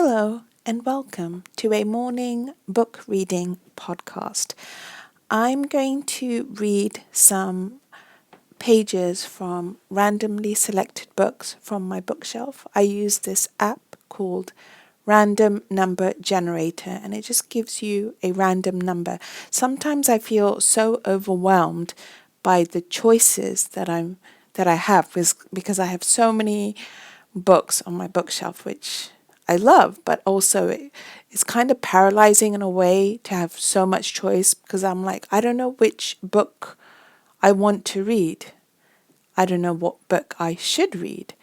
Hello, and welcome to a morning book reading podcast. I'm going to read some pages from randomly selected books from my bookshelf. I use this app called Random Number Generator, and it just gives you a random number. Sometimes I feel so overwhelmed by the choices that I have because I have so many books on my bookshelf, which I love, but also it's kind of paralyzing in a way to have so much choice because I'm like, I don't know which book I want to read. I don't know what book I should read.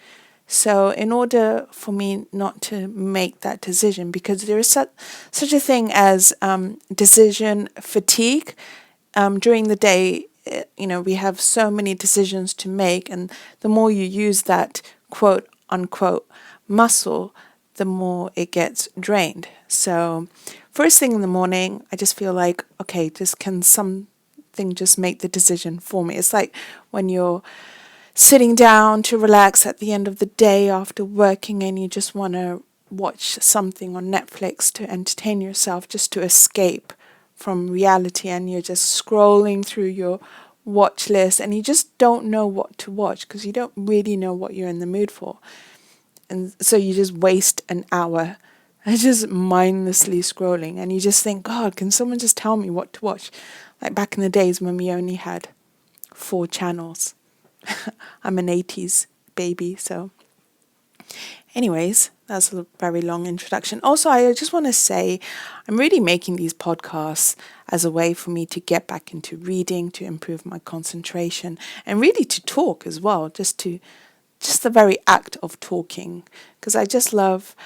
So in order for me not to make that decision, because there is such a thing as decision fatigue, during the day, we have so many decisions to make, and the more you use that quote unquote muscle, the more it gets drained. So first thing in the morning, I just feel like, okay, can something just make the decision for me? It's like when you're sitting down to relax at the end of the day after working and you just want to watch something on Netflix to entertain yourself, just to escape from reality, and you're just scrolling through your watch list and you just don't know what to watch because you don't really know what you're in the mood for. And so you just waste an hour just mindlessly scrolling, and you just think, God, can someone just tell me what to watch? Like back in the days when we only had 4 channels. I'm an 80s baby, so anyways, that's a very long introduction. Also, I just want to say I'm really making these podcasts as a way for me to get back into reading, to improve my concentration, and really to talk as well, just the very act of talking, because I just love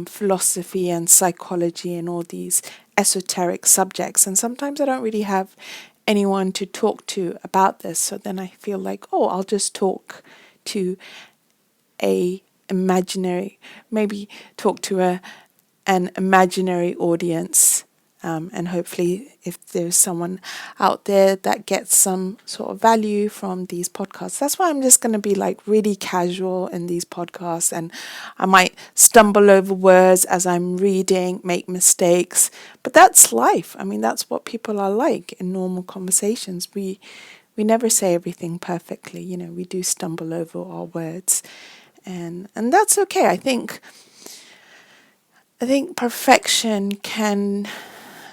philosophy and psychology and all these esoteric subjects, and sometimes I don't really have anyone to talk to about this, so then I feel like, I'll just talk to maybe talk to an imaginary audience, and hopefully if there's someone out there that gets some sort of value from these podcasts. That's why I'm just going to be like really casual in these podcasts, and I might stumble over words as I'm reading, make mistakes, but that's life. I mean, that's what people are like in normal conversations. We never say everything perfectly, we do stumble over our words, and that's okay. I think perfection can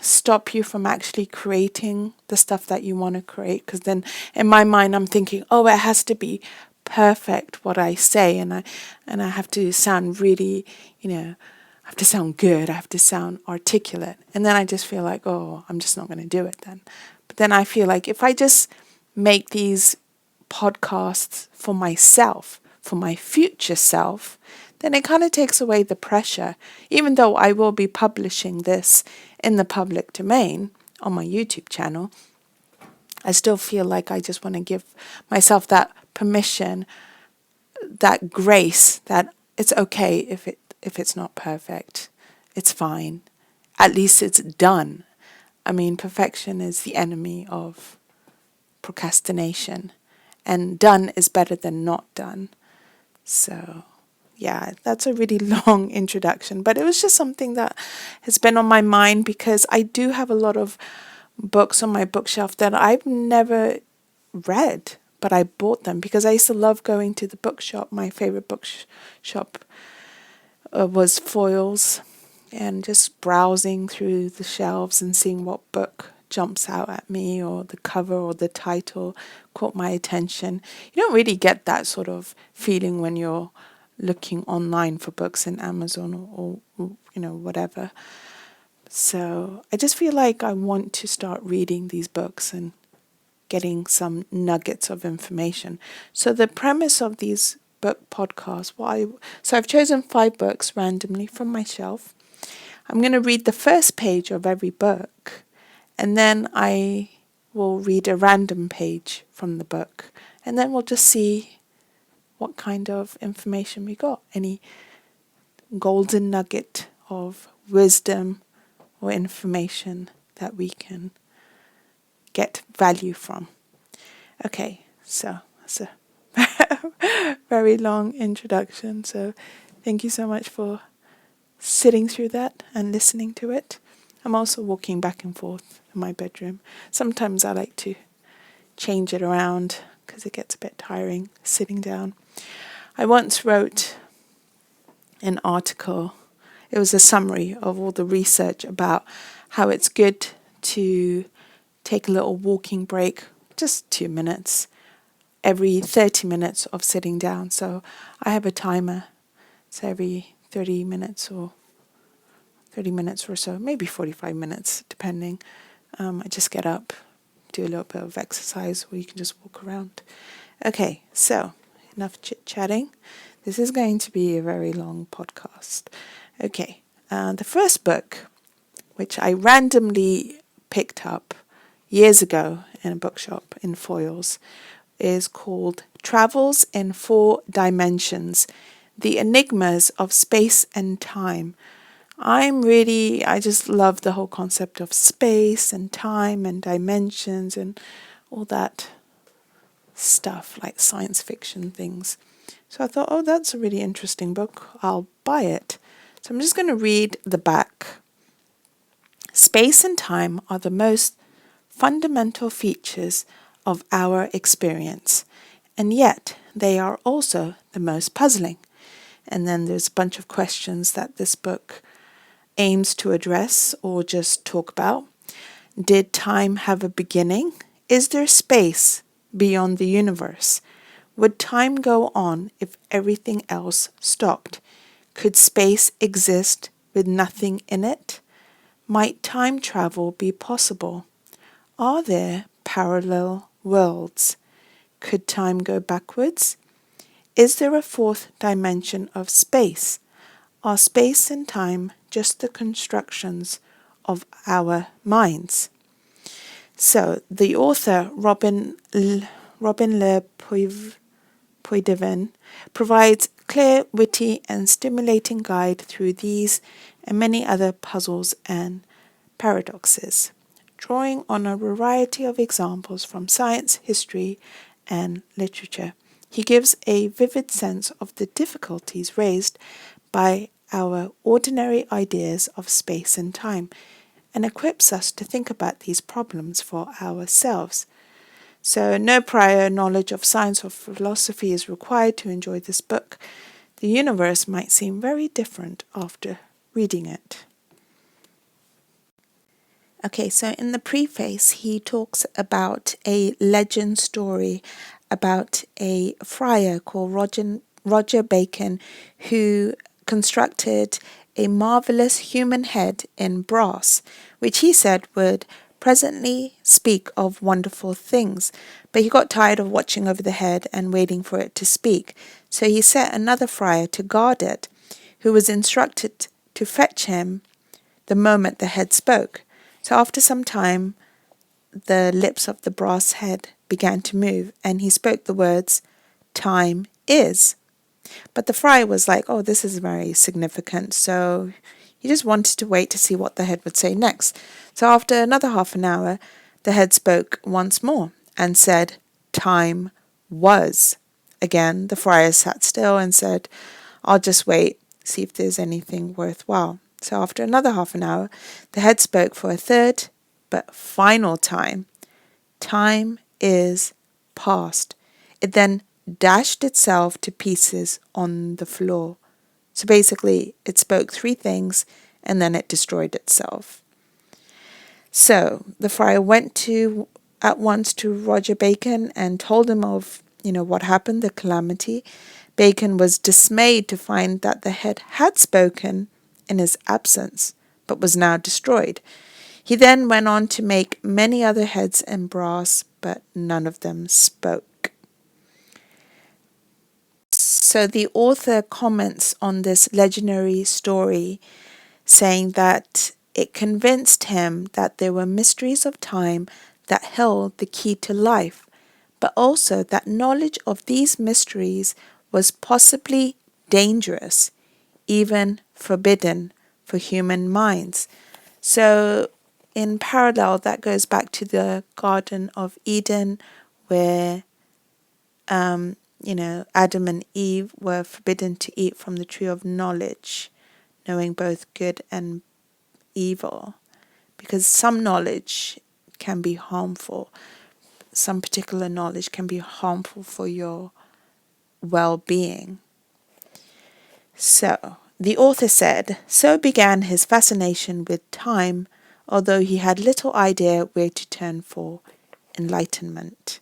stop you from actually creating the stuff that you want to create, because then in my mind I'm thinking, it has to be perfect what I say, and I have to sound really, I have to sound good, I have to sound articulate, and then I just feel like, I'm just not going to do it then. But then I feel like if I just make these podcasts for myself, for my future self, then it kind of takes away the pressure. Even though I will be publishing this in the public domain on my YouTube channel, I still feel like I just want to give myself that permission, that grace, that it's okay if it's not perfect. It's fine. At least it's done. I mean, perfection is the enemy of procrastination, and done is better than not done. So yeah, that's a really long introduction, but it was just something that has been on my mind because I do have a lot of books on my bookshelf that I've never read, but I bought them because I used to love going to the bookshop. My favorite bookshop was Foyles, and just browsing through the shelves and seeing what book jumps out at me, or the cover or the title caught my attention. You don't really get that sort of feeling when you're looking online for books in Amazon or whatever. So I just feel like I want to start reading these books and getting some nuggets of information. So the premise of these book podcasts, so I've chosen 5 books randomly from my shelf. I'm going to read the first page of every book, and then I will read a random page from the book, and then we'll just see what kind of information we got. Any golden nugget of wisdom or information that we can get value from. Okay, so that's a very long introduction. So thank you so much for sitting through that and listening to it. I'm also walking back and forth in my bedroom. Sometimes I like to change it around because it gets a bit tiring sitting down. I once wrote an article. It was a summary of all the research about how it's good to take a little walking break, just 2 minutes, every 30 minutes of sitting down. So I have a timer. So every 30 minutes or so, maybe 45 minutes, depending. I just get up, do a little bit of exercise, or you can just walk around. Okay, so enough chit-chatting. This is going to be a very long podcast. Okay, the first book, which I randomly picked up years ago in a bookshop in Foyles, is called Travels in Four Dimensions, The Enigmas of Space and Time. I just love the whole concept of space and time and dimensions and all that stuff, like science fiction things. So I thought, oh, that's a really interesting book. I'll buy it. So I'm just going to read the back. Space and time are the most fundamental features of our experience, and yet they are also the most puzzling. And then there's a bunch of questions that this book aims to address or just talk about. Did time have a beginning? Is there space beyond the universe? Would time go on if everything else stopped? Could space exist with nothing in it? Might time travel be possible? Are there parallel worlds? Could time go backwards? Is there a fourth dimension of space? Are space and time just the constructions of our minds? So the author, Robin Le Poidevin, provides clear, witty and stimulating guide through these and many other puzzles and paradoxes, drawing on a variety of examples from science, history and literature. He gives a vivid sense of the difficulties raised by our ordinary ideas of space and time, and equips us to think about these problems for ourselves. So no prior knowledge of science or philosophy is required to enjoy this book. The universe might seem very different after reading it. Okay, so in the preface, he talks about a legend story about a friar called Roger Bacon, who constructed a marvelous human head in brass, which he said would presently speak of wonderful things. But he got tired of watching over the head and waiting for it to speak, so he set another friar to guard it, who was instructed to fetch him the moment the head spoke. So after some time, the lips of the brass head began to move, and he spoke the words, "Time is." But the friar was like, oh, this is very significant, so he just wanted to wait to see what the head would say next. So after another half an hour, the head spoke once more and said, "Time was." Again, the friar sat still and said, "I'll just wait, see if there's anything worthwhile." So after another half an hour, the head spoke for a third but final time. "Time is past." It then dashed itself to pieces on the floor. So basically, it spoke three things and then it destroyed itself. So the friar went at once to Roger Bacon and told him of, what happened, the calamity. Bacon was dismayed to find that the head had spoken in his absence, but was now destroyed. He then went on to make many other heads in brass, but none of them spoke. So the author comments on this legendary story, saying that it convinced him that there were mysteries of time that held the key to life, but also that knowledge of these mysteries was possibly dangerous, even forbidden for human minds. So in parallel, that goes back to the Garden of Eden, where Adam and Eve were forbidden to eat from the tree of knowledge, knowing both good and evil, because some knowledge can be harmful. Some particular knowledge can be harmful for your well-being. So, the author said, so began his fascination with time, although he had little idea where to turn for enlightenment.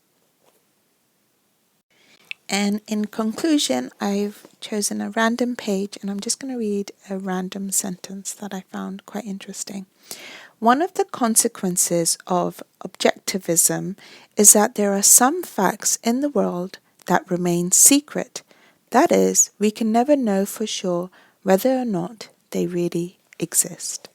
And in conclusion, I've chosen a random page, and I'm just going to read a random sentence that I found quite interesting. One of the consequences of objectivism is that there are some facts in the world that remain secret. That is, we can never know for sure whether or not they really exist.